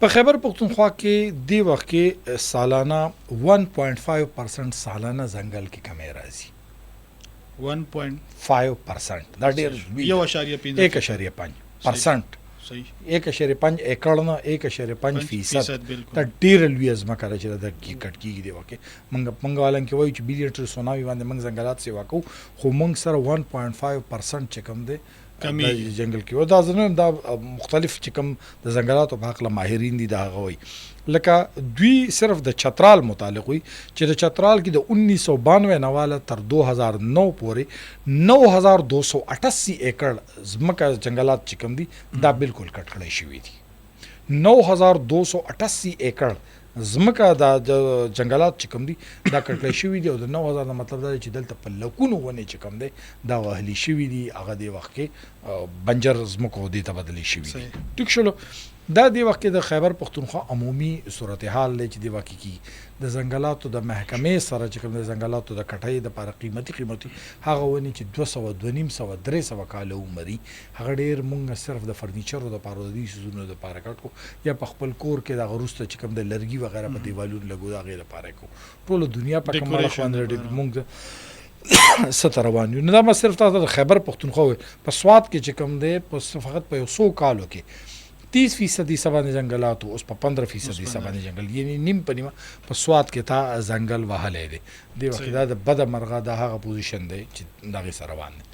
په خیبر پختونخوا کې دی وخت کې سالانه 1.5% سالانه ځنګل کې کمی راځي 1.5% 5% دا ډېر لوی یو دی. اشاریه پنځه 1.5% صحیح 1.5 ایکړ نه 1.5% فیصد بالکل. دا ډېر لوی ځمکه ده چې د کټ کېږي دی وکه منګ والن کې وایي چې بیلیټر سوناوي باندې منګ ځنګلات سیوا کوو خو منګ سره 1.5% چې کم دی کمی د جنگل کې او دا زنه دا مختلف چې کوم د ځنګلاتو په حق له ماهرین دي دا غوي لکه دوی صرف د چترال متعلق وي چې د چترال کې د 1992 نواله تر 2009 پورې 9288 ایکړ ځمکه جنگلات چې کوم دي دا بالکل کټ کړی شوی دي 9288 ایکړ ځمکه د جنگلات چې کوم دي دا کټکړی شوي دي او د 9000 دا مطلب دا دی چې دلته په لکونو ونې چې کوم دی دا وهلي شوي دي هغه دی وخت کې بنجر ځمکو دې ته بدلی شوي دي صحیح. ټیک شلو دا دی وخت کې د خیبر پختونخوا عمومي صورتحال دی چې دی وخت کې د ځنګلاتو د محکمې سره چې کوم د ځنګلاتو د کټۍ د لپاره قیمتي هغه ونې چې 200 300 کاله عمري هغه ډېر مونږ صرف د فرنیچر د لپاره د دې سيزونو د لپاره کټو یا په خپل کور کې د غروسته چې کوم د لرګي وغیرہ په دیوالونو لګو دا غیر لپاره کو ټول دنیا په کومه Decoration باندې لپاره. مونږ ستر روان یو نه دا ما صرف تاسو د خیبر پختونخوا په سواد کې چې کوم دی په فقط په 100 کالو کې 30% سبانه جنگلات اوس په 15% سبانه جنگل یعنی نیم په نیمه په سواد کې تا ځنګل وهلې دي دی وخت دا د بد مرغه د هغه پوزیشن دی چې دغه سره روان دي